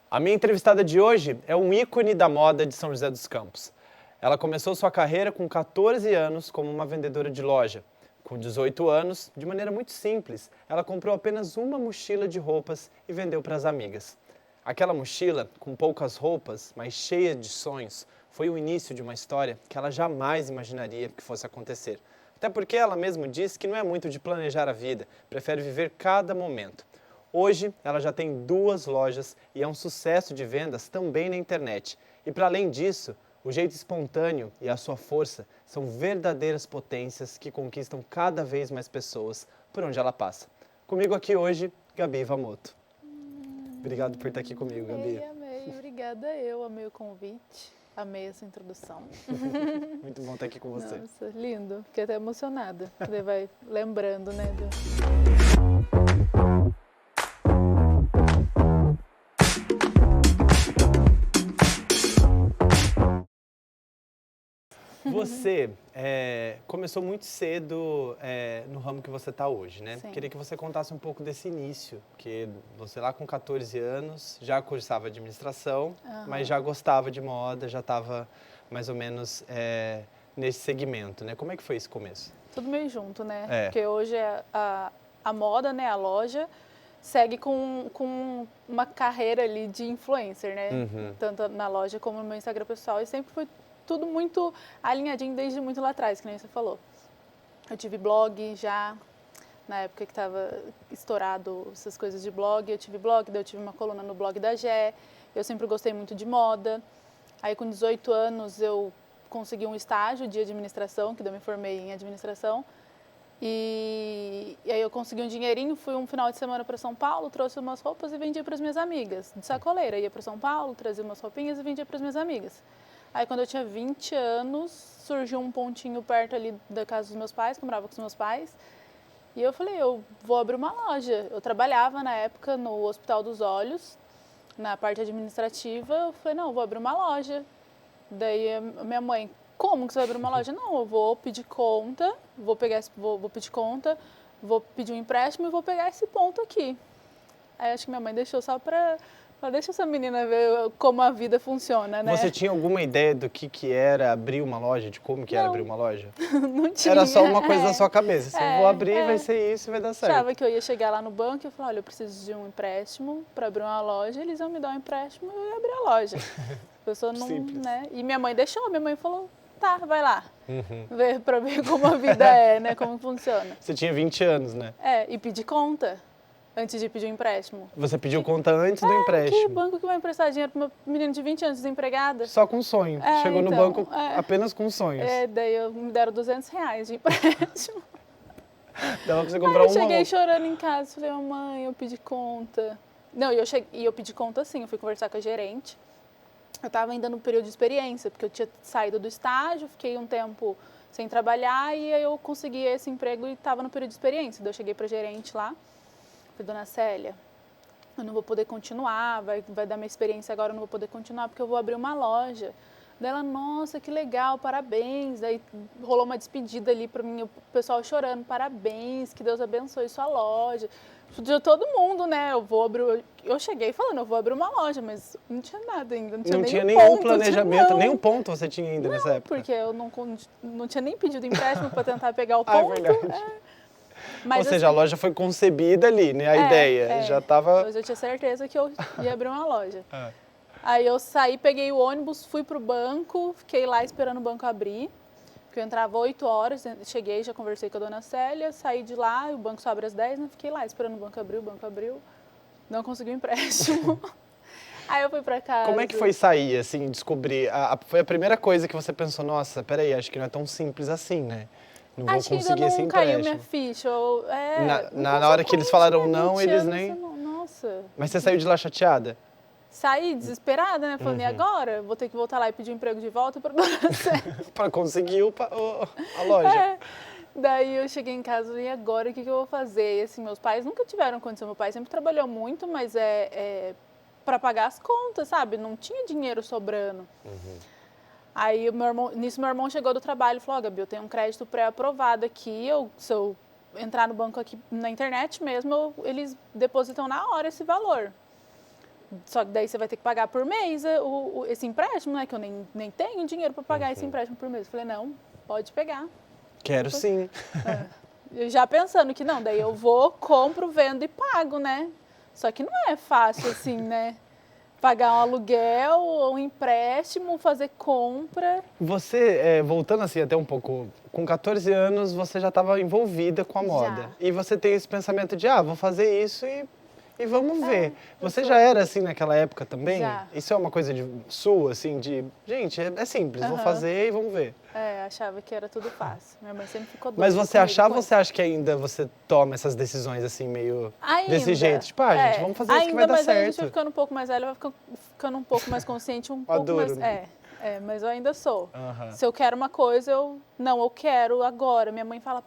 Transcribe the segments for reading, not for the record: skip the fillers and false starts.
A minha entrevistada de hoje é um ícone da moda de São José dos Campos. Ela começou sua carreira com 14 anos como uma vendedora de loja. Com 18 anos, de maneira muito simples, ela comprou apenas uma mochila de roupas e vendeu para as amigas. Aquela mochila, com poucas roupas, mas cheia de sonhos, foi o início de uma história que ela jamais imaginaria que fosse acontecer. Até porque ela mesma disse que não é muito de planejar a vida, prefere viver cada momento. Hoje, ela já tem 2 lojas e é um sucesso de vendas também na internet. E para além disso, o jeito espontâneo e a sua força são verdadeiras potências que conquistam cada vez mais pessoas por onde ela passa. Comigo aqui hoje, Gabi Iwamoto. Obrigado por estar aqui comigo, Gabi. Amei. Obrigada eu. Amei o convite. Amei essa introdução. Muito bom estar aqui com você. Nossa, lindo. Fiquei até emocionada. Você vai lembrando, né? Você começou muito cedo no ramo que você está hoje, né? Sim. Queria que você contasse um pouco desse início, porque você lá com 14 anos já cursava administração, mas já gostava de moda, já estava mais ou menos nesse segmento, né? Como é que foi esse começo? Tudo meio junto, né? É. Porque hoje a moda, né? A loja segue com uma carreira ali de influencer, né? Uhum. Tanto na loja como no meu Instagram pessoal. E sempre foi tudo muito alinhadinho desde muito lá atrás, que nem você falou. Eu tive blog já, na época que estava estourado essas coisas de blog. Eu tive blog, daí eu tive uma coluna no blog da Gé. Eu sempre gostei muito de moda. Aí com 18 anos eu consegui um estágio de administração, que eu me formei em administração. E aí eu consegui um dinheirinho, fui um final de semana para São Paulo, trouxe umas roupas e vendia para as minhas amigas. De sacoleira, ia para São Paulo, trazia umas roupinhas e vendia para as minhas amigas. Aí quando eu tinha 20 anos, surgiu um pontinho perto ali da casa dos meus pais, que eu morava com os meus pais. E eu falei, eu vou abrir uma loja. Eu trabalhava na época no Hospital dos Olhos, na parte administrativa. Eu falei, não, eu vou abrir uma loja. Daí a minha mãe, como que você vai abrir uma loja? Não, eu vou pedir conta, vou pedir conta, vou pedir um empréstimo e vou pegar esse ponto aqui. Aí acho que minha mãe deixou só para... Deixa essa menina ver como a vida funciona, né? Você tinha alguma ideia do que era abrir uma loja, de como que era Não. abrir uma loja? Não tinha. Era só uma coisa da sua cabeça, assim, vou abrir, vai é. ser isso e vai dar certo. Achava que eu ia chegar lá no banco e falar, olha, eu preciso de um empréstimo para abrir uma loja, eles iam me dar um empréstimo e eu ia abrir a loja. A pessoa não, Simples. né? E minha mãe deixou, minha mãe falou, tá, vai lá. Uhum. Para ver como a vida é, né? Como funciona. Você tinha 20 anos, né? E pedir conta antes de pedir um empréstimo. Você pediu conta antes do Que empréstimo. banco que vai emprestar dinheiro para uma menina de 20 anos desempregada? Só com sonho. Chegou no então, banco apenas com sonhos. Daí me deram R$200 de empréstimo. Dava pra você Aí comprar eu uma cheguei roupa. chorando em casa, falei, mãe, eu pedi conta. Não, e eu pedi conta sim, eu fui conversar com a gerente. Eu estava ainda no período de experiência, porque eu tinha saído do estágio, fiquei um tempo sem trabalhar e aí eu consegui esse emprego e estava no período de experiência. Daí eu cheguei para a gerente lá, falei, dona Célia, eu não vou poder continuar, vai dar minha experiência agora, eu não vou poder continuar porque eu vou abrir uma loja. Daí ela, nossa, que legal, parabéns. Daí rolou uma despedida ali para mim, o pessoal chorando, parabéns, que Deus abençoe sua loja. De todo mundo, né? Eu cheguei falando, eu vou abrir uma loja, mas não tinha nada ainda, não tinha nenhum nenhum ponto, planejamento, não. nenhum ponto você tinha ainda nessa época. Porque eu não tinha nem pedido empréstimo para tentar pegar o Ah, é ponto. verdade. Mas, Ou seja, a loja foi concebida ali, né? A ideia já estava... Eu já tinha certeza que eu ia abrir uma loja. É. Aí eu saí, peguei o ônibus, fui pro banco, fiquei lá esperando o banco abrir. Porque eu entrava 8 horas, cheguei, já conversei com a dona Célia, saí de lá, o banco só abre às 10, né? Fiquei lá esperando o banco abriu, não consegui o empréstimo. Aí eu fui pra casa. Como é que foi sair, assim, descobrir? Foi a primeira coisa que você pensou, nossa, peraí, acho que não é tão simples assim, né? Não vou Acho que conseguir ainda esse não caiu empréstimo. minha ficha. Na hora que eles falaram não, eles nem... Nossa. Mas você saiu de lá chateada? Saí desesperada, né? Falando, e agora? Vou ter que voltar lá e pedir um emprego de volta para dona Célia. Para conseguir a loja. Daí eu cheguei em casa e falei, e agora o que eu vou fazer? E assim, meus pais nunca tiveram condição. Meu pai sempre trabalhou muito, mas para pagar as contas, sabe? Não tinha dinheiro sobrando. Aí nisso meu irmão chegou do trabalho e falou, Gabi, eu tenho um crédito pré-aprovado aqui, se eu entrar no banco aqui na internet mesmo, eles depositam na hora esse valor. Só que daí você vai ter que pagar por mês esse empréstimo, né? Que eu nem tenho dinheiro para pagar esse empréstimo por mês. Eu falei, não, pode pegar. Quero sim. Eu já pensando que não, daí eu vou, compro, vendo e pago, né? Só que não é fácil assim, né? Pagar um aluguel, um empréstimo, fazer compra. Você, voltando assim até um pouco, com 14 anos você já estava envolvida com a moda. Já. E você tem esse pensamento de, vou fazer isso e vamos ver. Você sou. já era assim naquela época também? Já. Isso é uma coisa sua, assim, de, gente, é simples, vou fazer e vamos ver. Achava que era tudo fácil. Minha mãe sempre ficou doida. Mas você achava ou você acha que ainda você toma essas decisões assim, meio desse jeito? Tipo, gente, vamos fazer isso que vai dar certo. Ainda, mas a gente vai ficando um pouco mais velha, vai ficando um pouco mais consciente, um pouco Maduro, mais... né? Mas eu ainda sou. Se eu quero uma coisa, eu quero agora. Minha mãe fala,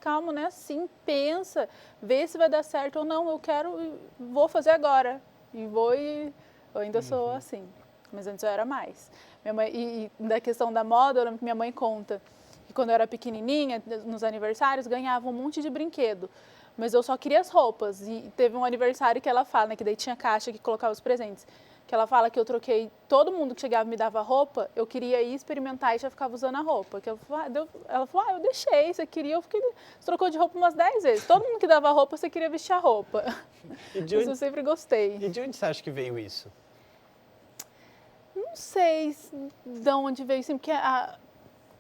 calma, não é assim, pensa, vê se vai dar certo ou não, eu quero, vou fazer agora. Eu ainda sou assim, mas antes eu era mais. Minha mãe, e da questão da moda, eu lembro que minha mãe conta que quando eu era pequenininha, nos aniversários, ganhava um monte de brinquedo. Mas eu só queria as roupas. E teve um aniversário que ela fala, né, que daí tinha caixa que colocava os presentes. Que ela fala que eu troquei, todo mundo que chegava e me dava roupa, eu queria ir experimentar e já ficava usando a roupa. Ela falou, eu deixei, você queria, você trocou de roupa umas 10 vezes. Todo mundo que dava roupa, você queria vestir a roupa. Eu sempre gostei. E de onde você acha que veio isso? Não sei de onde veio isso, porque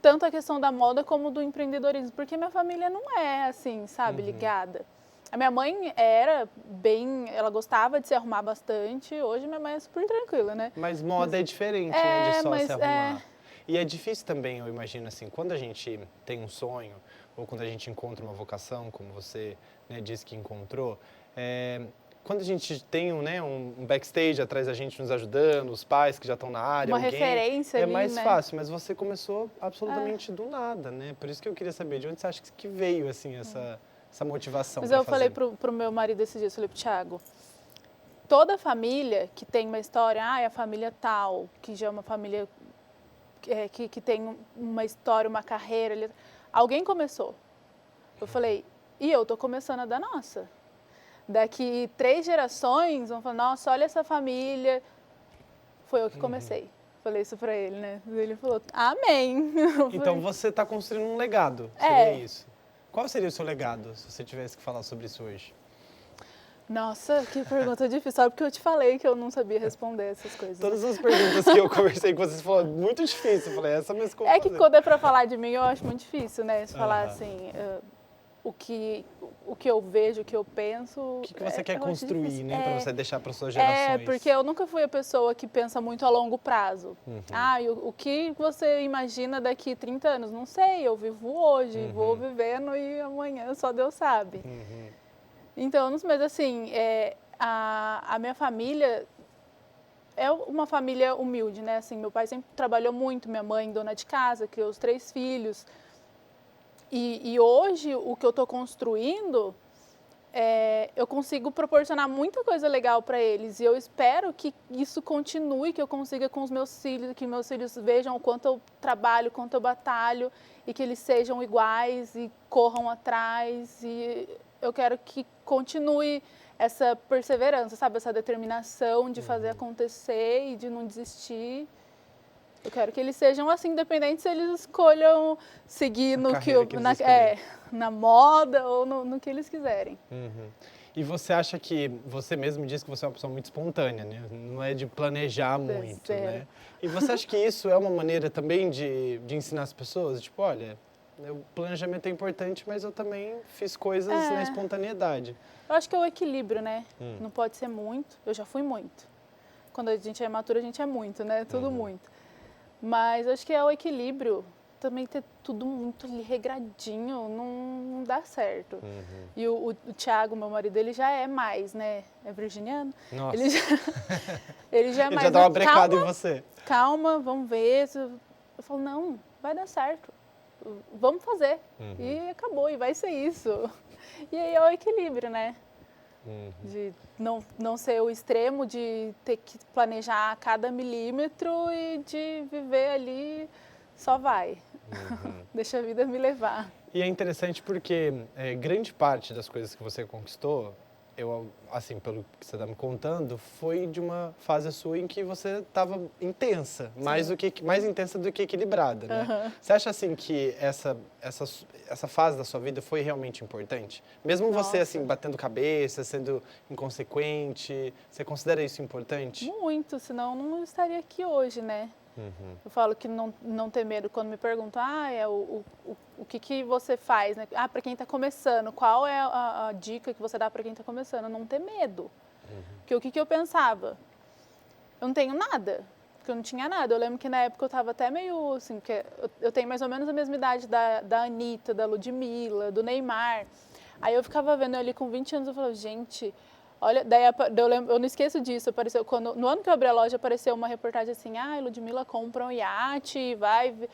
tanto a questão da moda como do empreendedorismo, porque minha família não é assim, sabe, ligada. A minha mãe era ela gostava de se arrumar bastante, hoje minha mãe é super tranquila, né? Mas moda é diferente, né, de só se arrumar. E é difícil também, eu imagino assim, quando a gente tem um sonho, ou quando a gente encontra uma vocação, como você, né, disse que encontrou, quando a gente tem um backstage atrás da gente nos ajudando, os pais que já estão na área, uma referência ali, mais né? fácil, mas você começou absolutamente do nada, né? Por isso que eu queria saber, de onde você acha que veio assim essa motivação? Mas eu falei pro meu marido esses dias, falei pro Thiago, toda família que tem uma história, a família tal, que já é uma família que tem uma história, uma carreira, alguém começou. Eu falei, e eu tô começando a da nossa. Daqui 3 gerações vão falar, nossa, olha essa família. Foi eu que comecei. Falei isso pra ele, né? Ele falou, amém. Então você está construindo um legado, seria isso. Qual seria o seu legado, se você tivesse que falar sobre isso hoje? Nossa, que pergunta difícil. Só porque eu te falei que eu não sabia responder essas coisas. Todas as perguntas que eu conversei com vocês falaram muito difícil. Eu falei, essa mesmo como que quando é pra falar de mim, eu acho muito difícil, né? Falar assim, o que eu vejo, o que eu penso. O que você quer construir, né? Pra você deixar para suas gerações. Porque eu nunca fui a pessoa que pensa muito a longo prazo. O que você imagina daqui 30 anos? Não sei, eu vivo hoje, vou vivendo e amanhã só Deus sabe. Então, mas assim, a minha família é uma família humilde, né? Assim, meu pai sempre trabalhou muito, minha mãe dona de casa, criou os 3 filhos. E hoje, o que eu estou construindo, eu consigo proporcionar muita coisa legal para eles. E eu espero que isso continue, que eu consiga com os meus filhos, que meus filhos vejam o quanto eu trabalho, o quanto eu batalho, e que eles sejam iguais e corram atrás. E eu quero que continue essa perseverança, sabe? Essa determinação de fazer acontecer e de não desistir. Eu quero que eles sejam assim, independente se eles escolham seguir na moda ou no que eles quiserem. E você acha que, você mesmo disse que você é uma pessoa muito espontânea, né? Não é de planejar muito, né? E você acha que isso é uma maneira também de ensinar as pessoas? Tipo, olha, o planejamento é importante, mas eu também fiz coisas na espontaneidade. Eu acho que é o equilíbrio, né? Não pode ser muito, eu já fui muito. Quando a gente é imatura, a gente é muito, né? Tudo muito. Mas acho que é o equilíbrio. Também ter tudo muito ali regradinho não dá certo. E o Thiago, meu marido, ele já é mais, né? É virginiano. Nossa. Ele já é mais. Ele já dá uma brecada em você. Calma, vamos ver. Eu falo, não, vai dar certo. Vamos fazer. E acabou, e vai ser isso. E aí é o equilíbrio, né? De não ser o extremo de ter que planejar cada milímetro e de viver ali, só vai. Deixa a vida me levar. E é interessante porque grande parte das coisas que você conquistou assim, pelo que você está me contando, foi de uma fase sua em que você estava intensa, mais intensa do que equilibrada, né? Uhum. Você acha, assim, que essa fase da sua vida foi realmente importante? Mesmo você, assim, batendo cabeça, sendo inconsequente, você considera isso importante? Muito, senão eu não estaria aqui hoje, né? Eu falo que não ter medo quando me perguntam, o que você faz, né? Para quem está começando, qual é a dica que você dá para quem está começando? Não ter medo. Porque o que eu pensava? Eu não tenho nada, porque eu não tinha nada. Eu lembro que na época eu estava até meio assim, porque eu tenho mais ou menos a mesma idade da Anitta, da Ludmilla, do Neymar. Aí eu ficava vendo ali com 20 anos, eu falava, gente, olha, daí eu não esqueço disso, apareceu, no ano que eu abri a loja, apareceu uma reportagem assim, Ludmilla compra um iate, vai...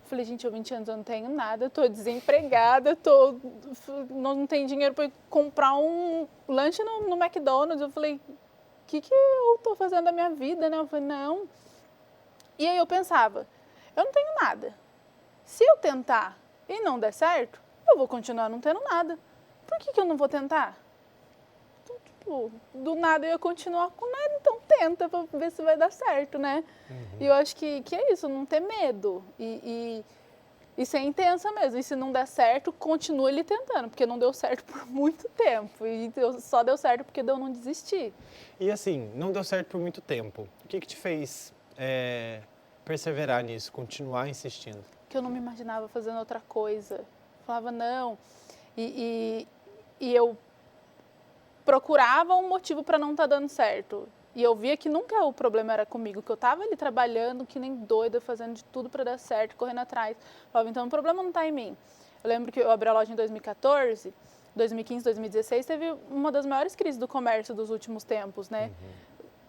Falei, gente, eu 20 anos, eu não tenho nada, estou desempregada, não tenho dinheiro para comprar um lanche no McDonald's. Eu falei, o que eu estou fazendo da minha vida, né? Eu falei, não. E aí eu pensava, eu não tenho nada. Se eu tentar e não der certo, eu vou continuar não tendo nada. Por que eu não vou tentar? Então, tipo, do nada eu ia continuar com nada, então tenta para ver se vai dar certo, né? E eu acho que é isso, não ter medo e ser intensa mesmo. E se não der certo, continue ele tentando, porque não deu certo por muito tempo. E só deu certo porque eu não desisti. E assim, não deu certo por muito tempo. O que te fez perseverar nisso, continuar insistindo? Que eu não me imaginava fazendo outra coisa. Falava, não. E eu procurava um motivo para não estar dando certo. E eu via que nunca o problema era comigo, que eu estava ali trabalhando, que nem doida, fazendo de tudo para dar certo, correndo atrás. Falava, então o problema não está em mim. Eu lembro que eu abri a loja em 2014, 2015, 2016, teve uma das maiores crises do comércio dos últimos tempos, né?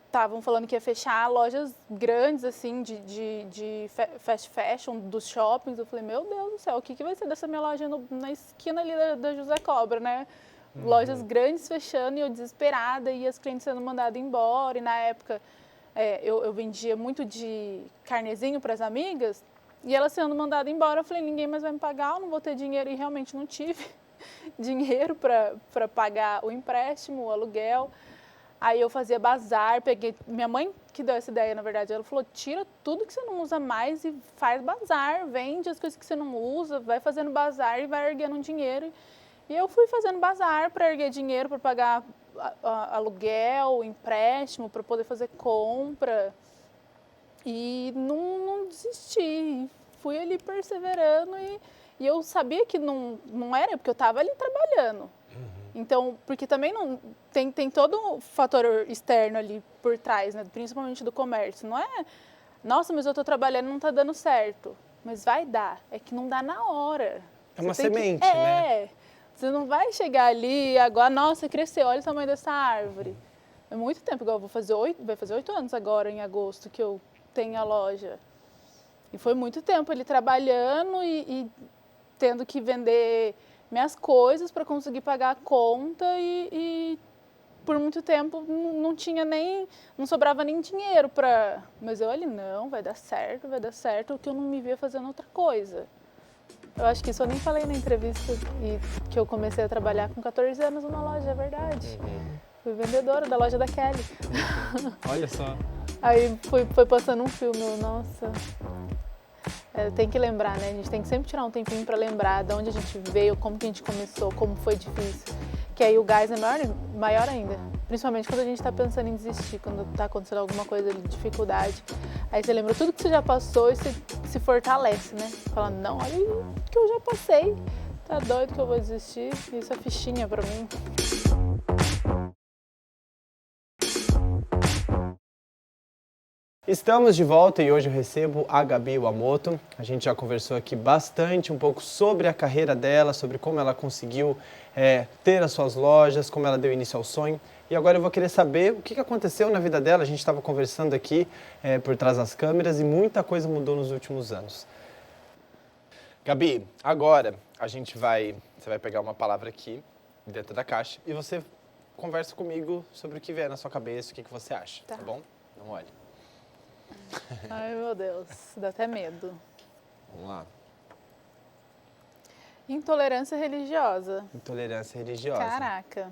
Estavam falando que ia fechar lojas grandes, assim, de fast fashion, dos shoppings. Eu falei, meu Deus do céu, o que vai ser dessa minha loja na esquina ali da José Cobra, né? Lojas grandes fechando e eu desesperada e as clientes sendo mandadas embora. E na época eu vendia muito de carnezinho para as amigas e elas sendo mandadas embora. Eu falei, ninguém mais vai me pagar, eu não vou ter dinheiro. E realmente não tive dinheiro para pagar o empréstimo, o aluguel. Aí eu fazia bazar, peguei... Minha mãe que deu essa ideia, na verdade, ela falou, tira tudo que você não usa mais e faz bazar, vende as coisas que você não usa, vai fazendo bazar e vai erguendo um dinheiro. E eu fui fazendo bazar para erguer dinheiro, para pagar aluguel, empréstimo, para poder fazer compra. E não desisti. Fui ali perseverando e eu sabia que não era, porque eu estava ali trabalhando. Então, porque também não tem todo um fator externo ali por trás, né? Principalmente do comércio. Não é, nossa, mas eu estou trabalhando e não está dando certo. Mas vai dar, é que não dá na hora. É uma semente, né? Você não vai chegar ali e agora, nossa, cresceu, olha o tamanho dessa árvore. É muito tempo, igual vai fazer 8 anos agora, em agosto, que eu tenho a loja. E foi muito tempo ali trabalhando e tendo que vender minhas coisas para conseguir pagar a conta e por muito tempo não tinha não sobrava nem dinheiro para... Mas eu ali, não, vai dar certo, porque eu não me via fazendo outra coisa. Eu acho que isso eu nem falei na entrevista, e que eu comecei a trabalhar com 14 anos numa loja, é verdade. Fui vendedora da loja da Kelly. Olha só. Aí foi passando um filme, nossa... tem que lembrar, né? A gente tem que sempre tirar um tempinho para lembrar de onde a gente veio, como que a gente começou, como foi difícil. Que aí o gás é maior ainda. Principalmente quando a gente está pensando em desistir, quando está acontecendo alguma coisa de dificuldade. Aí você lembra tudo que você já passou e você se fortalece, né? Fala, não, olha o que eu já passei. Tá doido que eu vou desistir? Isso é fichinha para mim. Estamos de volta e hoje eu recebo a Gabi Wamoto. A gente já conversou aqui bastante, um pouco sobre a carreira dela, sobre como ela conseguiu ter as suas lojas, como ela deu início ao sonho. E agora eu vou querer saber o que aconteceu na vida dela. A gente estava conversando aqui por trás das câmeras e muita coisa mudou nos últimos anos. Gabi, agora você vai pegar uma palavra aqui dentro da caixa e você conversa comigo sobre o que vier na sua cabeça, o que você acha, tá bom? Não olhe. Ai, meu Deus, dá até medo. Vamos lá. Intolerância religiosa. Intolerância religiosa. Caraca.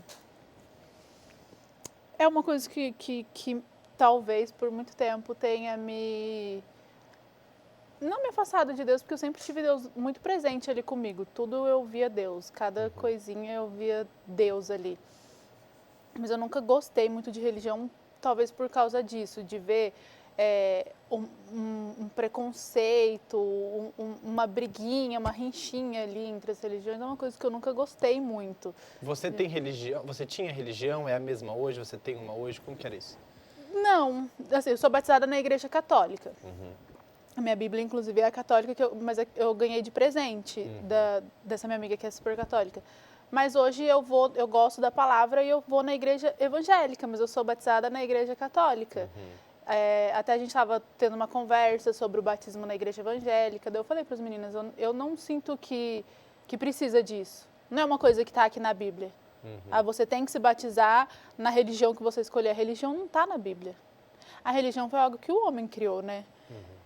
É uma coisa que talvez por muito tempo tenha não me afastado de Deus, porque eu sempre tive Deus muito presente ali comigo. Tudo eu via Deus, cada coisinha eu via Deus ali. Mas eu nunca gostei muito de religião, talvez por causa disso, de ver um preconceito, uma briguinha, uma rinchinha ali entre as religiões. É uma coisa que eu nunca gostei muito. Você tem religião? Você tinha religião? É a mesma hoje? Você tem uma hoje? Como que era isso? Não, assim, eu sou batizada na Igreja Católica. A minha Bíblia, inclusive, é a católica, mas eu ganhei de presente dessa minha amiga que é super católica. Mas hoje eu gosto da palavra e eu vou na igreja evangélica, mas eu sou batizada na Igreja Católica. Até a gente estava tendo uma conversa sobre o batismo na igreja evangélica, daí eu falei para as meninas, eu não sinto que precisa disso. Não é uma coisa que está aqui na Bíblia. Você tem que se batizar na religião que você escolher. A religião não está na Bíblia. A religião foi algo que o homem criou, né?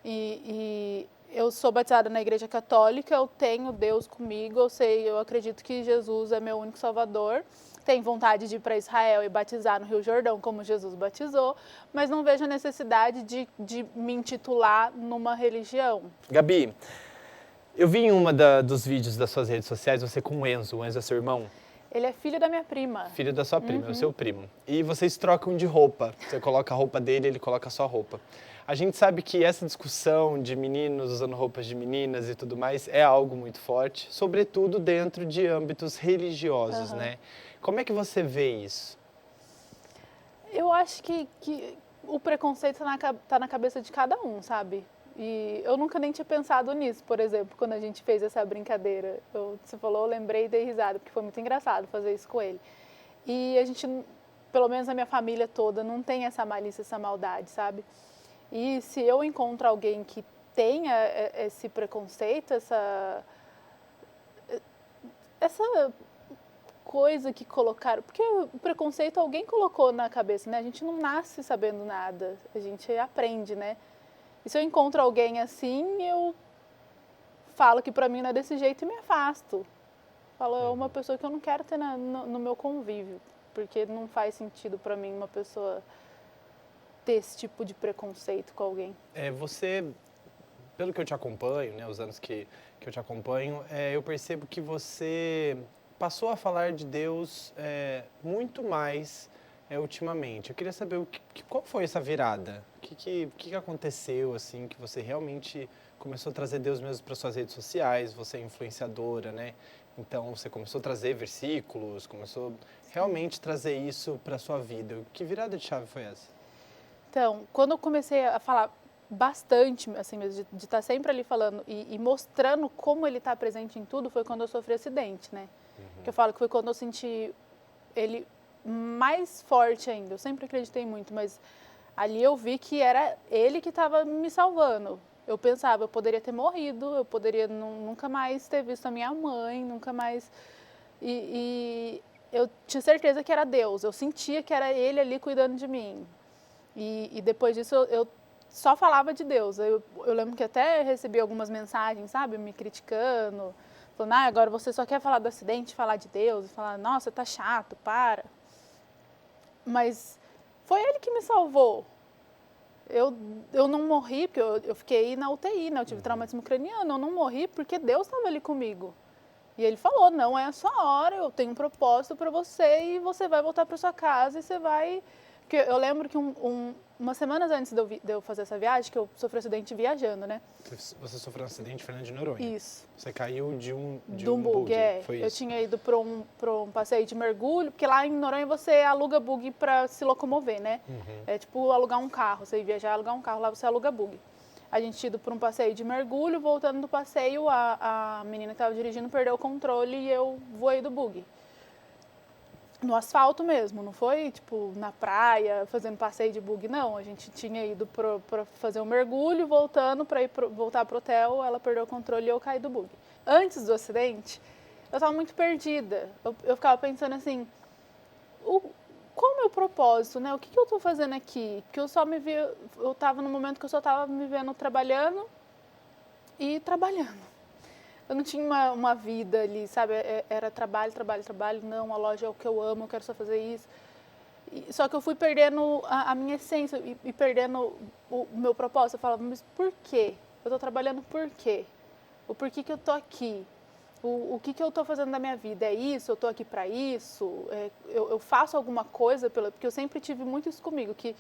E eu sou batizada na Igreja Católica, eu tenho Deus comigo, eu acredito que Jesus é meu único Salvador. Tenho vontade de ir para Israel e batizar no Rio Jordão, como Jesus batizou, mas não vejo a necessidade de me intitular numa religião. Gabi, eu vi em dos vídeos das suas redes sociais, você com o Enzo é seu irmão? Ele é filho da minha prima. Filho da sua prima, é o seu primo. E vocês trocam de roupa. Você coloca a roupa dele, ele coloca a sua roupa. A gente sabe que essa discussão de meninos usando roupas de meninas e tudo mais é algo muito forte, sobretudo dentro de âmbitos religiosos, né? Como é que você vê isso? Eu acho que o preconceito tá na cabeça de cada um, sabe? E eu nunca nem tinha pensado nisso, por exemplo, quando a gente fez essa brincadeira. Você falou, eu lembrei e dei risada, porque foi muito engraçado fazer isso com ele. E a gente, pelo menos a minha família toda, não tem essa malícia, essa maldade, sabe? E se eu encontro alguém que tenha esse preconceito, essa coisa que colocaram... Porque o preconceito alguém colocou na cabeça, né? A gente não nasce sabendo nada, a gente aprende, né? E se eu encontro alguém assim, eu falo que pra mim não é desse jeito e me afasto. Falo, é uma pessoa que eu não quero ter no meu convívio, porque não faz sentido pra mim uma pessoa ter esse tipo de preconceito com alguém. Você, pelo que eu te acompanho, né, os anos que eu te acompanho, eu percebo que você passou a falar de Deus muito mais ultimamente. Eu queria saber qual foi essa virada? O que aconteceu, assim, que você realmente começou a trazer Deus mesmo para suas redes sociais? Você é influenciadora, né? Então, você começou a trazer versículos, começou realmente trazer isso para sua vida. Que virada de chave foi essa? Então, quando eu comecei a falar bastante, assim mesmo, de estar sempre ali falando e mostrando como ele está presente em tudo, foi quando eu sofri acidente, né? Que eu falo que foi quando eu senti ele mais forte ainda. Eu sempre acreditei muito, mas ali eu vi que era ele que estava me salvando. Eu pensava, eu poderia ter morrido, eu poderia nunca mais ter visto a minha mãe, nunca mais... E eu tinha certeza que era Deus, eu sentia que era ele ali cuidando de mim. E depois disso eu só falava de Deus. Eu lembro que até recebi algumas mensagens, sabe, me criticando, falando, agora você só quer falar do acidente, falar de Deus, falar, nossa, tá chato, para. Mas foi ele que me salvou. Eu não morri, porque eu fiquei na UTI, né? Eu tive traumatismo craniano, eu não morri porque Deus estava ali comigo. E ele falou, não é a sua hora, eu tenho um propósito para você e você vai voltar para sua casa e você vai... Porque eu lembro que umas semanas antes de eu fazer essa viagem, que eu sofri um acidente viajando, né? Você sofreu um acidente em Fernando de Noronha? Isso. Você caiu de um bug, foi eu isso? tinha ido para um passeio de mergulho, porque lá em Noronha você aluga bug para se locomover, né? É tipo alugar um carro, você ia viajar, alugar um carro, lá você aluga bug. A gente tinha ido para um passeio de mergulho, voltando do passeio, a menina que estava dirigindo perdeu o controle e eu voei do bug. No asfalto mesmo, não foi tipo na praia, fazendo passeio de bug, não. A gente tinha ido para fazer um mergulho, voltando para voltar pro hotel, ela perdeu o controle e eu caí do bug. Antes do acidente, eu estava muito perdida. Eu ficava pensando assim, qual o meu propósito, né? O que eu estou fazendo aqui? Porque eu só me via, eu estava no momento que eu só estava me vendo trabalhando e trabalhando. Eu não tinha uma vida ali, sabe? Era trabalho, trabalho, trabalho. Não, a loja é o que eu amo, eu quero só fazer isso. Só que eu fui perdendo a minha essência e perdendo o meu propósito. Eu falava, mas por quê? Eu estou trabalhando por quê? O porquê que eu estou aqui? O que eu estou fazendo na minha vida? É isso? Eu estou aqui para isso? Eu faço alguma coisa? Porque eu sempre tive muito isso comigo, que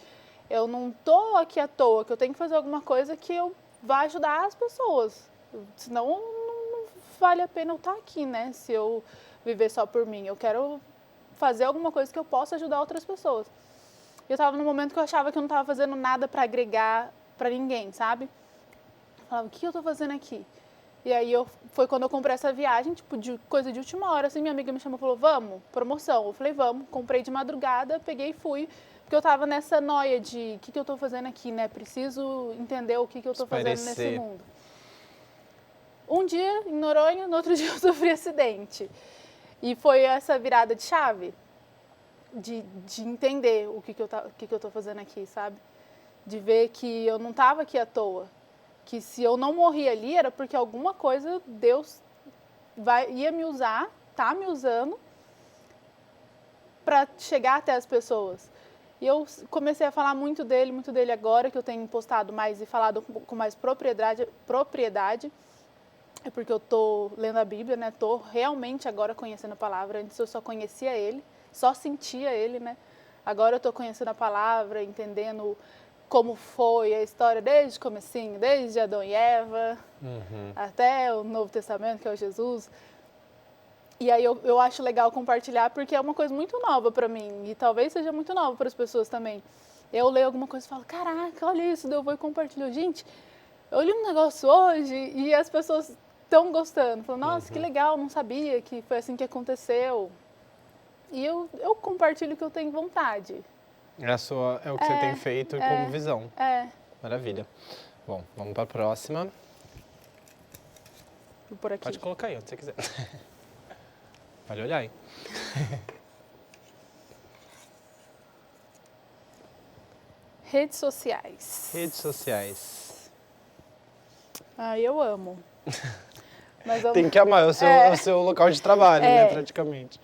eu não estou aqui à toa, que eu tenho que fazer alguma coisa que eu vá ajudar as pessoas. Senão não vale a pena eu estar aqui, né? Se eu viver só por mim. Eu quero fazer alguma coisa que eu possa ajudar outras pessoas. Eu estava num momento que eu achava que eu não estava fazendo nada para agregar para ninguém, sabe? Eu falava, o que eu estou fazendo aqui? E aí foi quando eu comprei essa viagem, tipo, coisa de última hora, assim, minha amiga me chamou e falou, vamos, promoção. Eu falei, vamos, comprei de madrugada, peguei e fui, porque eu tava nessa noia de, o que eu tô fazendo aqui, né? Preciso entender o que eu tô fazendo nesse mundo. Um dia, em Noronha, no outro dia eu sofri acidente. E foi essa virada de chave, de entender o que eu tô fazendo aqui, sabe? De ver que eu não tava aqui à toa. Que se eu não morri ali era porque alguma coisa Deus ia me usar, tá me usando para chegar até as pessoas. E eu comecei a falar muito dele agora, que eu tenho postado mais e falado com mais propriedade. É porque eu tô lendo a Bíblia, né? Tô realmente agora conhecendo a palavra. Antes eu só conhecia ele, só sentia ele, né? Agora eu tô conhecendo a palavra, entendendo como foi a história desde o comecinho, desde Adão e Eva, até o Novo Testamento, que é o Jesus. E aí eu acho legal compartilhar, porque é uma coisa muito nova para mim, e talvez seja muito nova para as pessoas também. Eu leio alguma coisa e falo, caraca, olha isso, eu vou e compartilho. Gente, eu li um negócio hoje e as pessoas estão gostando. Falam, nossa, que legal, não sabia que foi assim que aconteceu. E eu compartilho o que eu tenho vontade. É o que você tem feito como visão. Maravilha. Bom, vamos para a próxima. Vou por aqui. Pode colocar aí, onde você quiser. Pode olhar aí. Redes sociais. Redes sociais. Eu amo. Mas Tem que amar, é o seu local de trabalho, né, praticamente.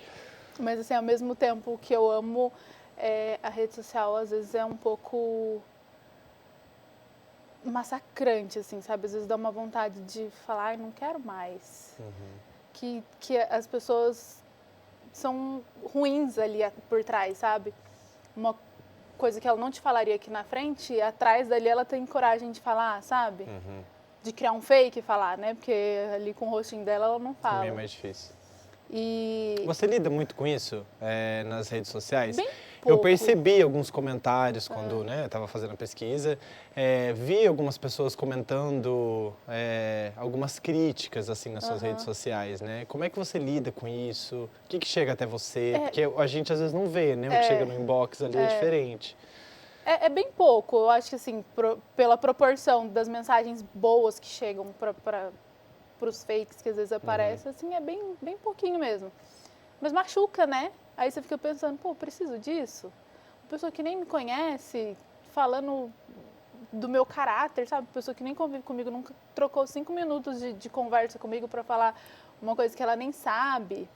Mas, assim, ao mesmo tempo que eu amo, a rede social, às vezes, é um pouco massacrante, assim, sabe? Às vezes dá uma vontade de falar, ai, não quero mais. Que as pessoas são ruins ali por trás, sabe? Uma coisa que ela não te falaria aqui na frente, atrás dali ela tem coragem de falar, sabe? De criar um fake e falar, né? Porque ali com o rostinho dela ela não fala. Também é mais difícil. E Você lida muito com isso nas redes sociais? bem Eu pouco. percebi alguns comentários quando estava fazendo a pesquisa. Vi algumas pessoas comentando algumas críticas assim nas suas redes sociais, né? Como é que você lida com isso? O que chega até você? Porque a gente às vezes não vê, né? O que chega no inbox ali é diferente. É bem pouco. Eu acho que, assim, pela proporção das mensagens boas que chegam para os fakes que às vezes aparecem, assim, é bem pouquinho mesmo. Mas machuca, né? Aí você fica pensando, pô, preciso disso? Uma pessoa que nem me conhece, falando do meu caráter, sabe? Uma pessoa que nem convive comigo, nunca trocou 5 minutos de conversa comigo para falar uma coisa que ela nem sabe.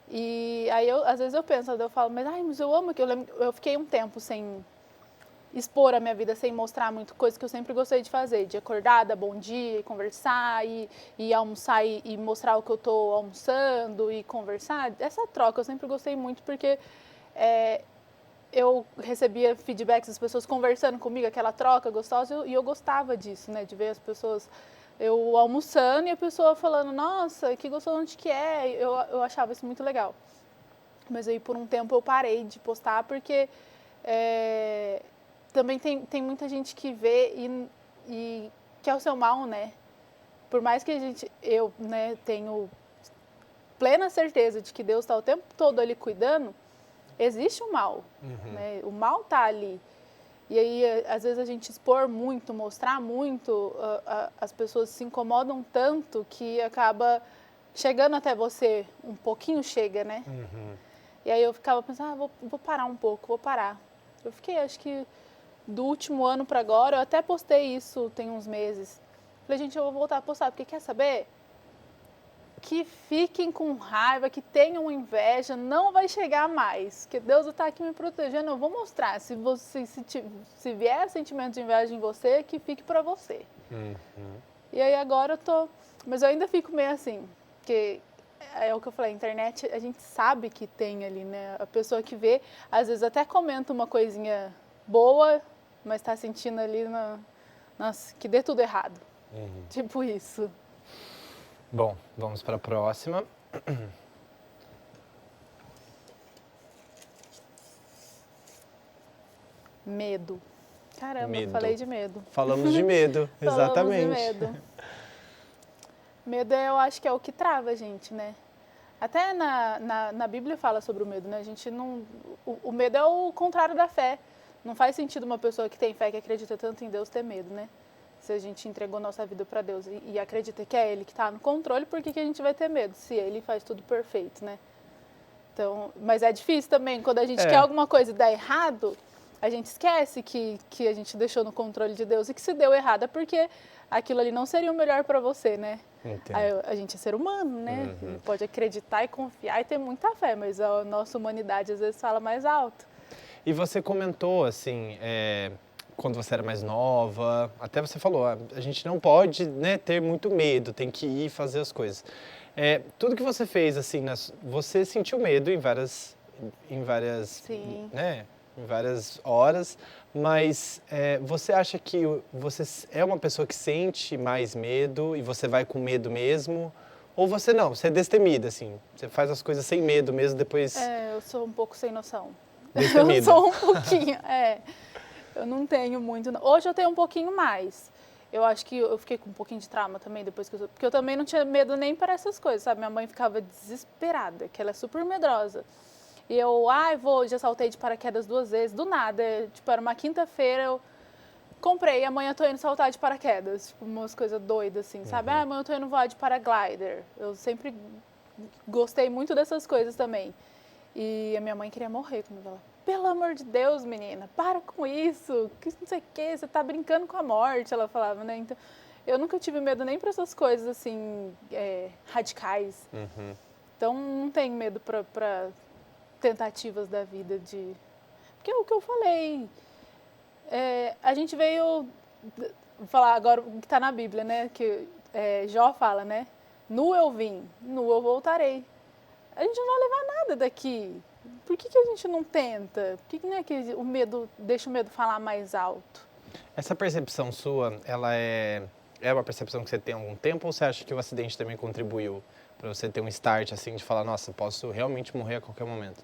E aí, às vezes eu penso, eu falo, mas eu amo que eu fiquei um tempo sem expor a minha vida, sem mostrar muito coisa que eu sempre gostei de fazer, de acordar, dar bom dia, conversar, e almoçar e mostrar o que eu estou almoçando e conversar. Essa troca eu sempre gostei muito porque eu recebia feedbacks das pessoas conversando comigo, aquela troca gostosa, e eu gostava disso, né, de ver as pessoas, eu almoçando e a pessoa falando, nossa, que gostoso, onde que é? Eu achava isso muito legal. Mas aí por um tempo eu parei de postar porque também tem muita gente que vê e quer o seu mal, né? Por mais que eu, né, tenho plena certeza de que Deus está o tempo todo ali cuidando, existe o mal, né? O mal está ali. E aí, às vezes, a gente expor muito, mostrar muito, as pessoas se incomodam tanto que acaba chegando até você, um pouquinho chega, né? E aí eu ficava pensando, vou parar um pouco, vou parar. Eu fiquei, acho que do último ano para agora, eu até postei isso tem uns meses. Falei, gente, eu vou voltar a postar, porque quer saber? que fiquem com raiva, que tenham inveja, não vai chegar mais. Que Deus está aqui me protegendo, eu vou mostrar. Se vier sentimento de inveja em você, que fique para você. E aí agora eu tô... Mas eu ainda fico meio assim, porque é o que eu falei, a internet a gente sabe que tem ali, né? A pessoa que vê, às vezes até comenta uma coisinha boa, mas tá sentindo ali, nossa, que dê tudo errado. Tipo isso. Bom, vamos para a próxima. Medo. Caramba, Medo. falei de medo. Falamos de medo, exatamente. Falamos de medo. Medo eu acho que é o que trava a gente, né? Até na Bíblia fala sobre o medo, né? A gente não... O medo é o contrário da fé. Não faz sentido uma pessoa que tem fé, que acredita tanto em Deus, ter medo, né? Se a gente entregou nossa vida para Deus e acredita que é Ele que está no controle, por que a gente vai ter medo? Se Ele faz tudo perfeito, né? Então, mas é difícil também, quando a gente quer alguma coisa e dá errado, a gente esquece que a gente deixou no controle de Deus e que se deu errado é porque aquilo ali não seria o melhor para você, né? Aí, a gente é ser humano, né? Pode acreditar e confiar e ter muita fé, mas a nossa humanidade às vezes fala mais alto. E você comentou, assim, quando você era mais nova, até você falou, a gente não pode, né, ter muito medo, tem que ir fazer as coisas. Tudo que você fez, assim, você sentiu medo em várias, Sim. né, em várias horas, mas você acha que você é uma pessoa que sente mais medo e você vai com medo mesmo? Ou você não, você é destemida, assim, você faz as coisas sem medo mesmo, depois... Eu sou um pouco sem noção. Destemida. Eu sou um pouquinho, eu não tenho muito... Hoje eu tenho um pouquinho mais. Eu acho que eu fiquei com um pouquinho de trauma também, depois que porque eu também não tinha medo nem para essas coisas, sabe? Minha mãe ficava desesperada, que ela é super medrosa. E eu, já saltei de paraquedas 2 vezes, do nada, tipo, era uma quinta-feira, eu comprei, amanhã eu tô indo saltar de paraquedas, tipo, umas coisas doidas, assim, sabe? Amanhã eu tô indo voar de paraglider. Eu sempre gostei muito dessas coisas também. E a minha mãe queria morrer comigo. Ela, pelo amor de Deus, menina, para com isso, que não sei o que, você tá brincando com a morte, ela falava, né? Então, eu nunca tive medo nem para essas coisas, assim, radicais. Então, não tenho medo para tentativas da vida de... Porque é o que eu falei, a gente veio... Vou falar agora o que está na Bíblia, né? Que Jó fala, né? Nu eu vim, nu eu voltarei. A gente não vai levar nada daqui. Por que a gente não tenta? Por que não é que o medo deixa o medo falar mais alto? Essa percepção sua, ela é uma percepção que você tem há algum tempo ou você acha que o acidente também contribuiu para você ter um start assim de falar, nossa, posso realmente morrer a qualquer momento?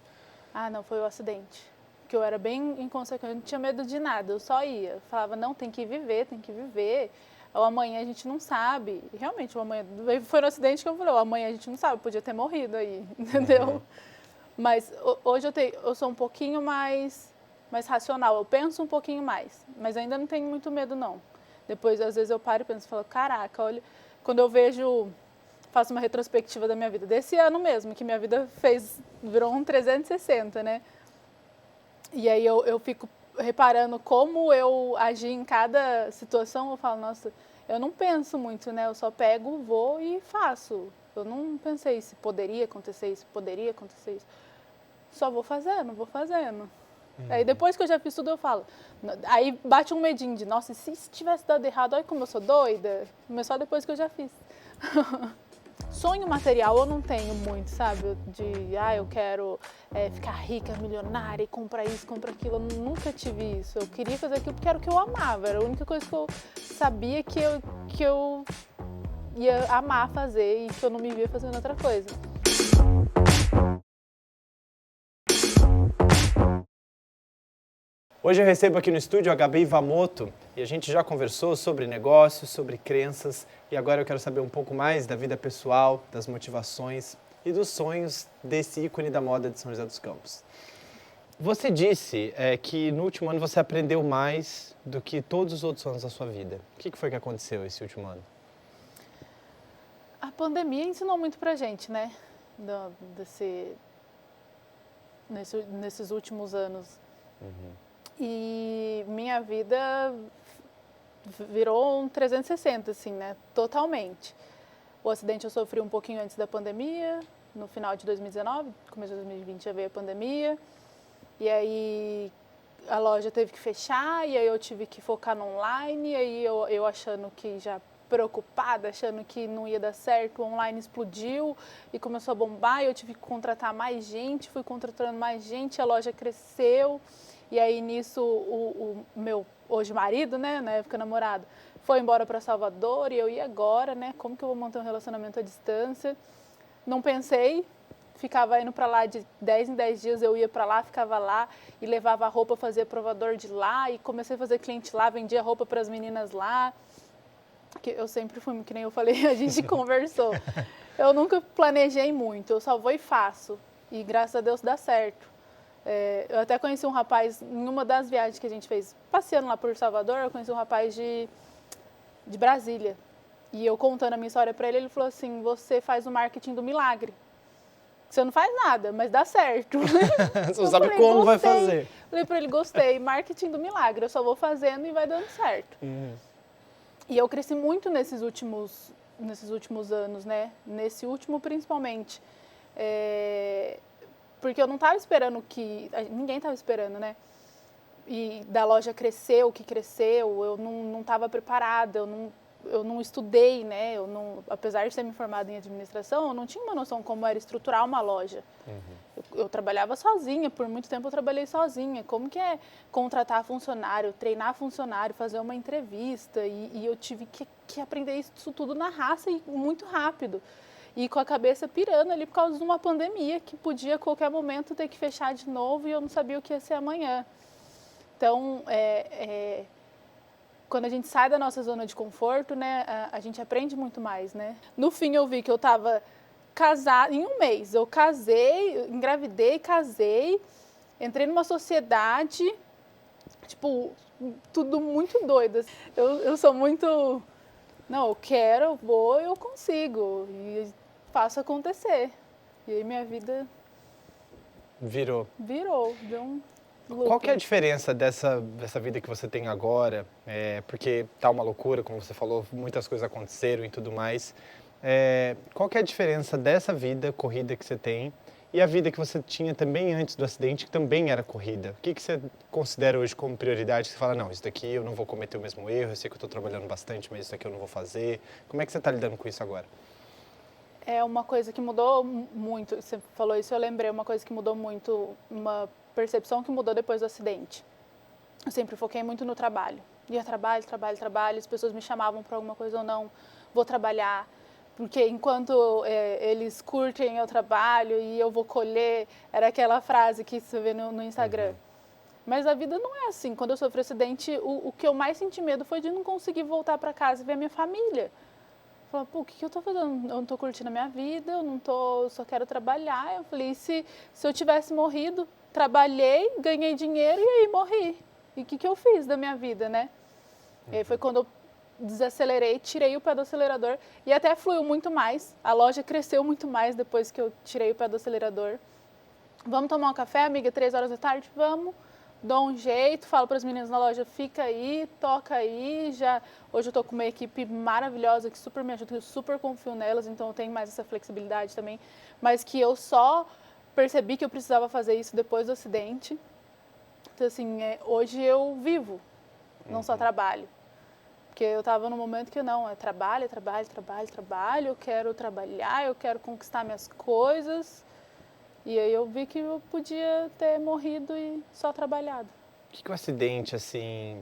Ah, não, foi o acidente. Porque eu era bem inconsequente, não tinha medo de nada, eu só ia. Falava, não, tem que viver, tem que viver. O amanhã a gente não sabe. E realmente, o amanhã... Foi no acidente que eu falei, o amanhã a gente não sabe, podia ter morrido aí, entendeu? Mas hoje eu sou um pouquinho mais racional, eu penso um pouquinho mais. Mas ainda não tenho muito medo, não. Depois, às vezes, eu paro e penso, falo, caraca, olha... Quando eu faço uma retrospectiva da minha vida, desse ano mesmo, que minha vida virou um 360, né? E aí eu fico reparando como eu agi em cada situação, eu falo, nossa, eu não penso muito, né? Eu só pego, vou e faço. Eu não pensei se poderia acontecer isso, poderia acontecer isso. Só vou fazendo, vou fazendo. Aí depois que eu já fiz tudo, eu falo. Aí bate um medinho de, nossa, e se tivesse dado errado, olha como eu sou doida. Mas só depois que eu já fiz. Sonho material eu não tenho muito, sabe? Eu quero ficar rica, milionária e comprar isso, comprar aquilo. Eu nunca tive isso. Eu queria fazer aquilo porque era o que eu amava. Era a única coisa que eu sabia que eu ia amar fazer e que eu não me via fazendo outra coisa. Hoje eu recebo aqui no estúdio a Gabi Iwamoto e a gente já conversou sobre negócios, sobre crenças e agora eu quero saber um pouco mais da vida pessoal, das motivações e dos sonhos desse ícone da moda de São José dos Campos. Você disse que no último ano você aprendeu mais do que todos os outros anos da sua vida. O que foi que aconteceu esse último ano? A pandemia ensinou muito pra gente, né? Nesses últimos anos. E minha vida virou um 360, assim, né? Totalmente. O acidente eu sofri um pouquinho antes da pandemia, no final de 2019, começo de 2020 já veio a pandemia. E aí a loja teve que fechar, e aí eu tive que focar no online, e aí eu achando que já preocupada, achando que não ia dar certo, o online explodiu e começou a bombar, e eu tive que contratar mais gente, fui contratando mais gente, a loja cresceu, e aí nisso o meu hoje marido, né, na época namorado, foi embora para Salvador, e eu ia agora, né, como que eu vou manter um relacionamento à distância? Não pensei, ficava indo para lá de 10 em 10 dias, eu ia para lá, ficava lá e levava a roupa, fazia provador de lá, e comecei a fazer cliente lá, vendia roupa para as meninas lá. Que eu sempre fui, que nem eu falei, a gente conversou. Eu nunca planejei muito, eu só vou e faço. E graças a Deus dá certo. Eu até conheci um rapaz, em uma das viagens que a gente fez, passeando lá por Salvador, eu conheci um rapaz de Brasília. E eu contando a minha história para ele, ele falou assim, você faz o marketing do milagre. Você não faz nada, mas dá certo. Você não sabe como vai fazer. Falei para ele, gostei, marketing do milagre, eu só vou fazendo e vai dando certo. E eu cresci muito nesses últimos anos, né? Nesse último, principalmente. Porque eu não estava esperando ninguém estava esperando, né? E da loja crescer o que cresceu, eu não estava preparada, eu não estudei, né? Apesar de ter me formado em administração, eu não tinha uma noção como era estruturar uma loja. Eu trabalhava sozinha, por muito tempo eu trabalhei sozinha. Como que é contratar funcionário, treinar funcionário, fazer uma entrevista, e eu tive que aprender isso tudo na raça e muito rápido. E com a cabeça pirando ali por causa de uma pandemia que podia a qualquer momento ter que fechar de novo e eu não sabia o que ia ser amanhã. Então, quando a gente sai da nossa zona de conforto, né, a gente aprende muito mais, né? No fim, eu vi que eu estava casada, em um mês, eu casei, engravidei, casei, entrei numa sociedade, tipo, tudo muito doido. Eu sou muito, não, eu quero, eu vou, eu consigo, e faço acontecer. E aí minha vida Virou, deu um looping. Qual que é a diferença dessa vida que você tem agora? Porque tá uma loucura, como você falou, muitas coisas aconteceram e tudo mais. Qual que é a diferença dessa vida corrida que você tem e a vida que você tinha também antes do acidente, que também era corrida? O que você considera hoje como prioridade? Você fala, não, isso daqui eu não vou cometer o mesmo erro, eu sei que eu estou trabalhando bastante, mas isso daqui eu não vou fazer. Como é que você está lidando com isso agora? É uma coisa que mudou muito, você falou isso, eu lembrei, uma coisa que mudou muito, uma percepção que mudou depois do acidente. Eu sempre foquei muito no trabalho. Ia trabalho, as pessoas me chamavam para alguma coisa ou não, vou trabalhar. Porque enquanto eles curtem eu trabalho e eu vou colher, era aquela frase que você vê no Instagram. Mas a vida não é assim. Quando eu sofri acidente, o que eu mais senti medo foi de não conseguir voltar para casa e ver a minha família. Falei, pô, o que eu tô fazendo? Eu não tô curtindo a minha vida, eu só quero trabalhar. Eu falei, se eu tivesse morrido, trabalhei, ganhei dinheiro e aí morri. E o que eu fiz da minha vida, né? E aí foi quando eu desacelerei, tirei o pé do acelerador e até fluiu muito mais. A loja cresceu muito mais depois que eu tirei o pé do acelerador. Vamos tomar um café, amiga, 3 horas da tarde? Vamos. Dou um jeito, falo para as meninas na loja, fica aí, toca aí. Hoje eu estou com uma equipe maravilhosa que super me ajuda, eu super confio nelas, então eu tenho mais essa flexibilidade também. Mas que eu só percebi que eu precisava fazer isso depois do acidente. Então, assim, hoje eu vivo, não só trabalho. Porque eu estava num momento que não, trabalho, eu quero trabalhar, eu quero conquistar minhas coisas. E aí eu vi que eu podia ter morrido e só trabalhado. O que o acidente, assim,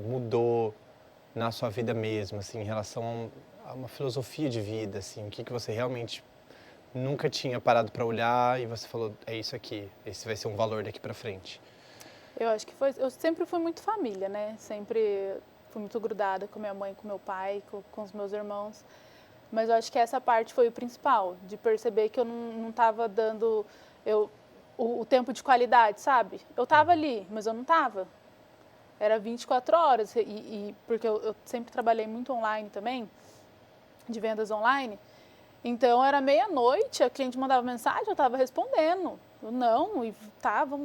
mudou na sua vida mesmo, assim, em relação a uma filosofia de vida, assim? O que você realmente nunca tinha parado para olhar e você falou, é isso aqui, esse vai ser um valor daqui para frente? Eu acho que eu sempre fui muito família, né? Sempre fui muito grudada com minha mãe, com meu pai, com os meus irmãos. Mas eu acho que essa parte foi o principal, de perceber que eu não estava dando o tempo de qualidade, sabe? Eu estava ali, mas eu não estava. Era 24 horas, porque eu sempre trabalhei muito online também, de vendas online. Então, era meia-noite, a cliente mandava mensagem, eu estava respondendo. Eu, não,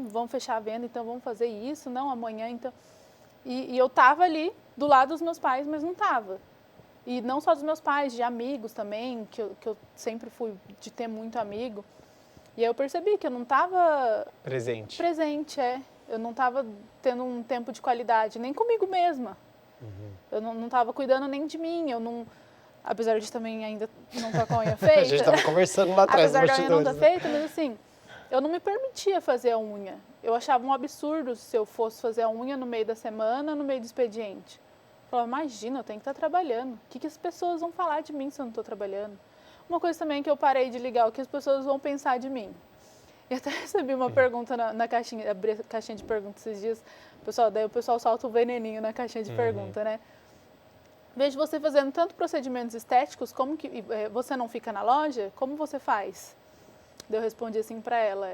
vamos fechar a venda, então vamos fazer isso, não, amanhã, então... E eu estava ali, do lado dos meus pais, mas não estava. E não só dos meus pais, de amigos também, que eu sempre fui de ter muito amigo. E aí eu percebi que eu não estava Presente. Eu não estava tendo um tempo de qualidade, nem comigo mesma. Eu não estava cuidando nem de mim, apesar de também ainda não estar com a unha feita. A gente estava conversando lá atrás. Apesar da unha não estar feita, mas assim, eu não me permitia fazer a unha. Eu achava um absurdo se eu fosse fazer a unha no meio da semana, no meio do expediente. Eu falava, imagina, eu tenho que estar trabalhando. O que as pessoas vão falar de mim se eu não estou trabalhando? Uma coisa também que eu parei de ligar, o que as pessoas vão pensar de mim. E até recebi uma pergunta na caixinha, abri a caixinha de perguntas esses dias. Daí o pessoal solta o veneninho na caixinha de pergunta, né? Vejo você fazendo tanto procedimentos estéticos, como que você não fica na loja? Como você faz? Daí eu respondi assim para ela,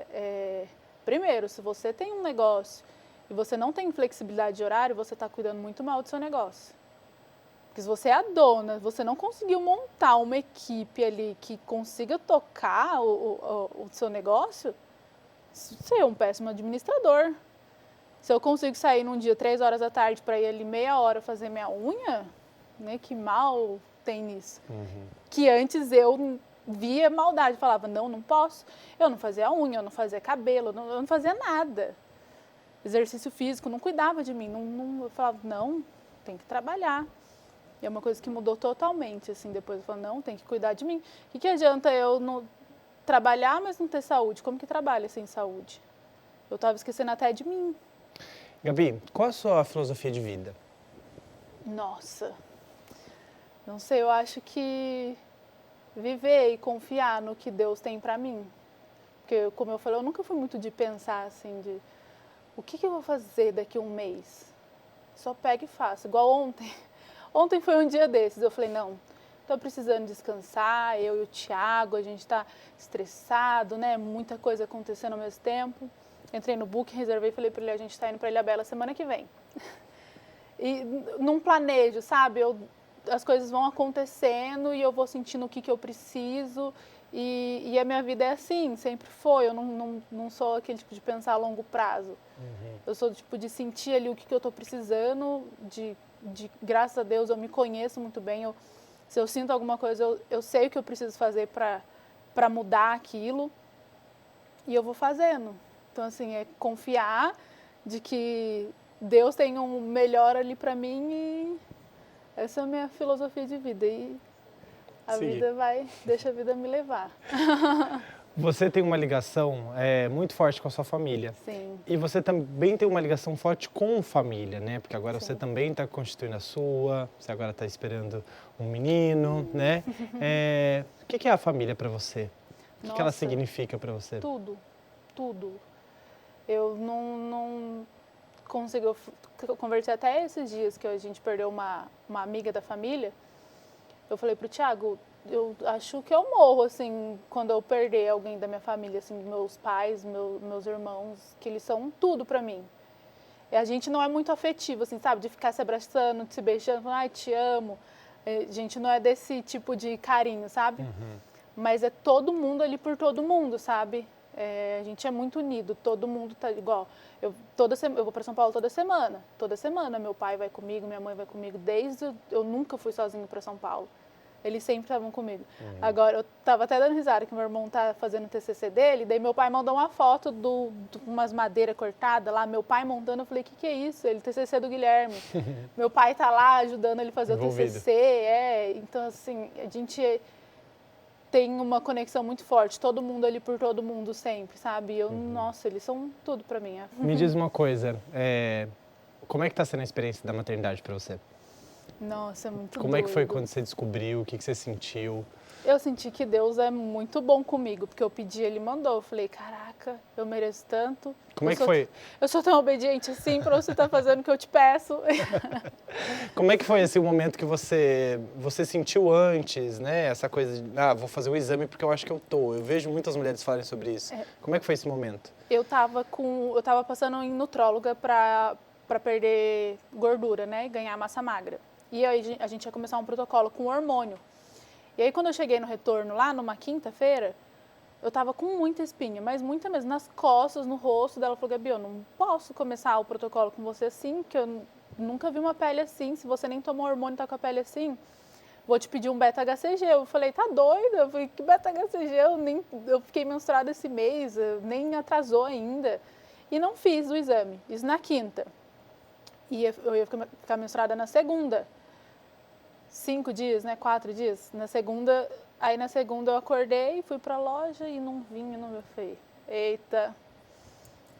primeiro, se você tem um negócio e você não tem flexibilidade de horário, você está cuidando muito mal do seu negócio. Porque se você é a dona, você não conseguiu montar uma equipe ali que consiga tocar o seu negócio, você é um péssimo administrador. Se eu consigo sair num dia 3 horas da tarde para ir ali meia hora fazer minha unha, né, que mal tem nisso. Que antes eu via maldade, falava, não posso. Eu não fazia unha, eu não fazia cabelo, eu não fazia nada. Exercício físico, não cuidava de mim. Eu falava, não, tem que trabalhar. E é uma coisa que mudou totalmente, assim, depois eu falo, não, tem que cuidar de mim. O que adianta eu não trabalhar, mas não ter saúde? Como que trabalha sem saúde? Eu estava esquecendo até de mim. Gabi, qual a sua filosofia de vida? Nossa, não sei, eu acho que viver e confiar no que Deus tem pra mim. Porque, como eu falei, eu nunca fui muito de pensar, assim, de o que eu vou fazer daqui a um mês? Só pego e faço, igual ontem. Ontem foi um dia desses, eu falei, não, estou precisando descansar, eu e o Thiago, a gente está estressado, né, muita coisa acontecendo ao mesmo tempo. Entrei no Booking, reservei e falei para ele, a gente está indo para Ilhabela semana que vem. E não planejo, sabe, as coisas vão acontecendo e eu vou sentindo o que eu preciso e a minha vida é assim, sempre foi, eu não sou aquele tipo de pensar a longo prazo. Eu sou do tipo de sentir ali o que eu estou precisando, graças a Deus eu me conheço muito bem, se eu sinto alguma coisa eu sei o que eu preciso fazer para mudar aquilo e eu vou fazendo. Então assim, é confiar de que Deus tem um melhor ali para mim e essa é a minha filosofia de vida e a vida deixa a vida me levar. Você tem uma ligação muito forte com a sua família. Sim. E você também tem uma ligação forte com família, né? Porque agora você também está constituindo a sua, você agora está esperando um menino, né? O que é a família para você? O que ela significa para você? Tudo, tudo. Eu não consigo... Eu conversei até esses dias que a gente perdeu uma amiga da família. Eu falei pro Thiago, eu acho que eu morro, assim, quando eu perder alguém da minha família, assim, meus pais, meus irmãos, que eles são tudo pra mim. E a gente não é muito afetivo, assim, sabe? De ficar se abraçando, se beijando, falando, ai, te amo. A gente não é desse tipo de carinho, sabe? Mas é todo mundo ali por todo mundo, sabe? A gente é muito unido, todo mundo tá igual. Eu vou para São Paulo toda semana meu pai vai comigo, minha mãe vai comigo, eu nunca fui sozinho para São Paulo. Eles sempre estavam comigo. Agora, eu tava até dando risada que meu irmão tá fazendo o TCC dele, daí meu pai mandou uma foto de umas madeiras cortadas lá, meu pai montando, eu falei, que é isso? Ele, TCC do Guilherme. Meu pai tá lá ajudando ele a fazer o TCC, então assim, a gente tem uma conexão muito forte, todo mundo ali por todo mundo sempre, sabe? Nossa, eles são tudo pra mim. Me diz uma coisa, como é que tá sendo a experiência da maternidade pra você? Nossa, é muito Como é que foi doido. quando você descobriu? O que você sentiu? Eu senti que Deus é muito bom comigo, porque eu pedi, Ele mandou. Eu falei, caraca, eu mereço tanto. Como é que foi? Eu sou tão obediente assim pra você estar fazendo o que eu te peço. Como é que foi esse momento que você sentiu antes, né? Essa coisa de, vou fazer o exame porque eu acho que eu tô. Eu vejo muitas mulheres falarem sobre isso. Como é que foi esse momento? Eu tava passando em nutróloga pra perder gordura, né? E ganhar massa magra. E aí a gente ia começar um protocolo com hormônio. E aí quando eu cheguei no retorno lá, numa quinta-feira, eu tava com muita espinha, mas muita mesmo, nas costas, no rosto dela. Ela falou, Gabi, eu não posso começar o protocolo com você assim, porque eu nunca vi uma pele assim, se você nem tomou hormônio e tá com a pele assim. vou te pedir um beta-HCG. Eu falei, tá doida? Eu falei, que beta-HCG? Eu fiquei menstruada esse mês, nem atrasou ainda. E não fiz o exame, isso na quinta. E eu ia ficar menstruada na segunda. 5 dias, né? 4 dias. Na segunda eu acordei, fui pra loja e não vinha no meu feio. Eita,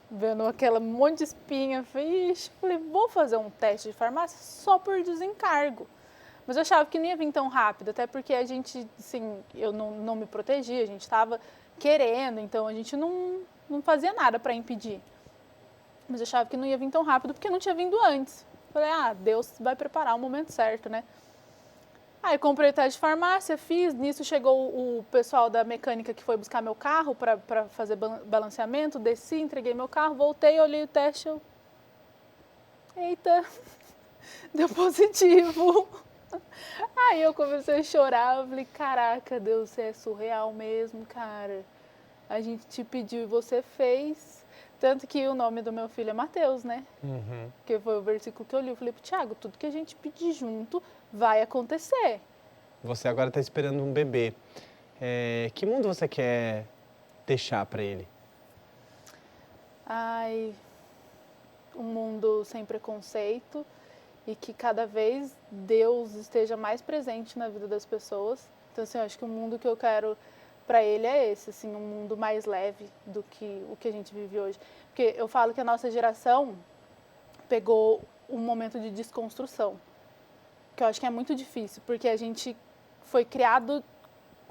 vendo aquela monte de espinha, falei, vou fazer um teste de farmácia só por desencargo. Mas eu achava que não ia vir tão rápido, até porque a gente, assim, eu não me protegia, a gente estava querendo, então a gente não fazia nada para impedir. Mas eu achava que não ia vir tão rápido porque não tinha vindo antes. Falei, Deus vai preparar o momento certo, né? Aí comprei o teste de farmácia, fiz, nisso chegou o pessoal da mecânica que foi buscar meu carro para fazer balanceamento, desci, entreguei meu carro, voltei, olhei o teste, eita, deu positivo. Aí eu comecei a chorar, eu falei, caraca, Deus, você é surreal mesmo, cara. A gente te pediu e você fez. Tanto que o nome do meu filho é Mateus, né? Uhum. Que foi o versículo que eu li. Eu falei pro Thiago, tudo que a gente pedir junto vai acontecer. Você agora está esperando um bebê. Que mundo você quer deixar para ele? Um mundo sem preconceito e que cada vez Deus esteja mais presente na vida das pessoas. Então, assim, eu acho que o mundo que eu quero para ele é esse, assim, um mundo mais leve do que o que a gente vive hoje. Porque eu falo que a nossa geração pegou um momento de desconstrução, que eu acho que é muito difícil, porque a gente foi criado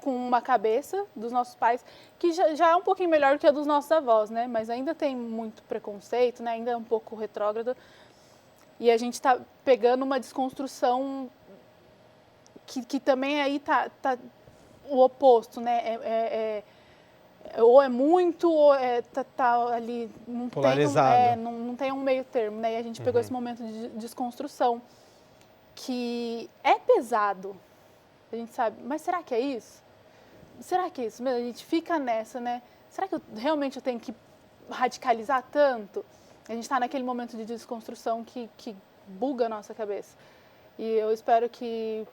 com uma cabeça dos nossos pais, que já é um pouquinho melhor que a dos nossos avós, né? Mas ainda tem muito preconceito, né? Ainda é um pouco retrógrado. E a gente está pegando uma desconstrução que também aí tá o oposto, né? Ou é muito, ou tá ali... Não polarizado. Não tem um meio termo, né? E a gente pegou esse momento de desconstrução, que é pesado, a gente sabe, mas será que é isso? Será que é isso mesmo? A gente fica nessa, né? Será que realmente eu tenho que radicalizar tanto? A gente está naquele momento de desconstrução que buga a nossa cabeça. E eu espero que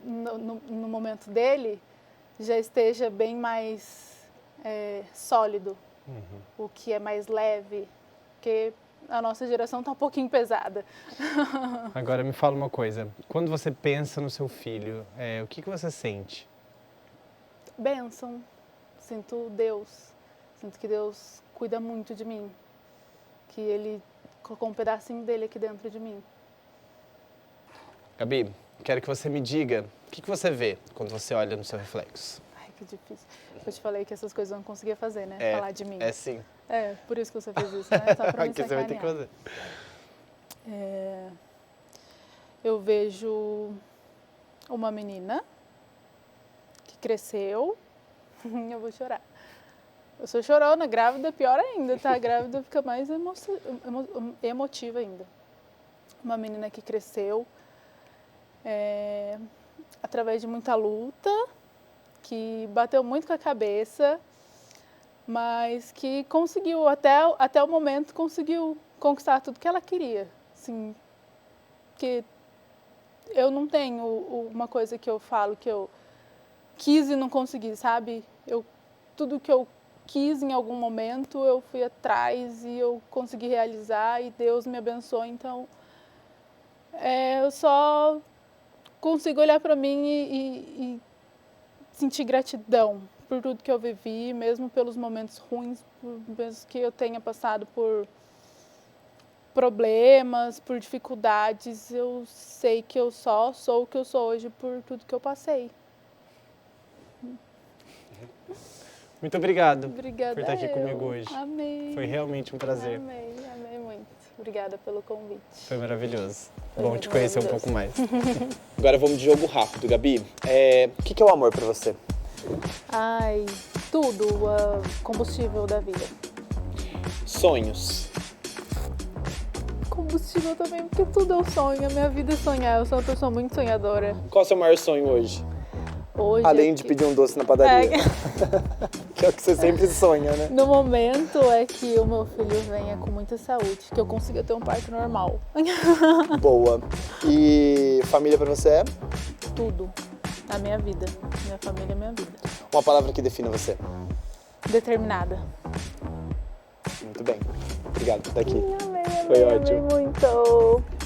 no momento dele já esteja bem mais sólido, o que é mais leve, porque a nossa geração está um pouquinho pesada. Agora me fala uma coisa, quando você pensa no seu filho, o que você sente? Bênção, sinto Deus, sinto que Deus cuida muito de mim, que Ele colocou um pedacinho dele aqui dentro de mim. Gabi, quero que você me diga, o que você vê quando você olha no seu reflexo? Ai, que difícil. Eu te falei que essas coisas eu não conseguia fazer, né? Falar de mim. É sim. Por isso que você fez isso, né? Só pra me que você vai ter que fazer. Eu vejo uma menina que cresceu. Eu vou chorar. Eu sou chorona, grávida, pior ainda, tá? Grávida fica mais emotiva ainda. Uma menina que cresceu através de muita luta, que bateu muito com a cabeça, mas que conseguiu, até o momento, conseguiu conquistar tudo que ela queria. Assim, que eu não tenho uma coisa que eu falo que eu quis e não consegui, sabe? Tudo que eu quis em algum momento, eu fui atrás e eu consegui realizar e Deus me abençoou. Então, eu só consigo olhar para mim e sentir gratidão por tudo que eu vivi, mesmo pelos momentos ruins, mesmo que eu tenha passado por problemas, por dificuldades. Eu sei que eu só sou o que eu sou hoje por tudo que eu passei. Muito obrigado Obrigada por estar aqui comigo hoje. Amei. Foi realmente um prazer. Amei muito. Obrigada pelo convite. Foi maravilhoso. Foi Bom te conhecer um maravilhoso. pouco mais. Agora vamos de jogo rápido, Gabi. O que é o amor pra você? Ai, tudo, combustível da vida. Sonhos. Combustível também, porque tudo é um sonho. A minha vida é sonhar. Eu sou uma pessoa muito sonhadora. Qual é o seu maior sonho hoje? Hoje, Além de pedir um doce na padaria. É. Que é o que você sempre sonha, né? No momento é que o meu filho venha com muita saúde, que eu consiga ter um parto normal. Boa. E família pra você é? tudo na minha vida. Minha família é minha vida. Uma palavra que define você. Determinada. Muito bem. Obrigado por estar aqui. Amei, Foi ótimo. amei muito.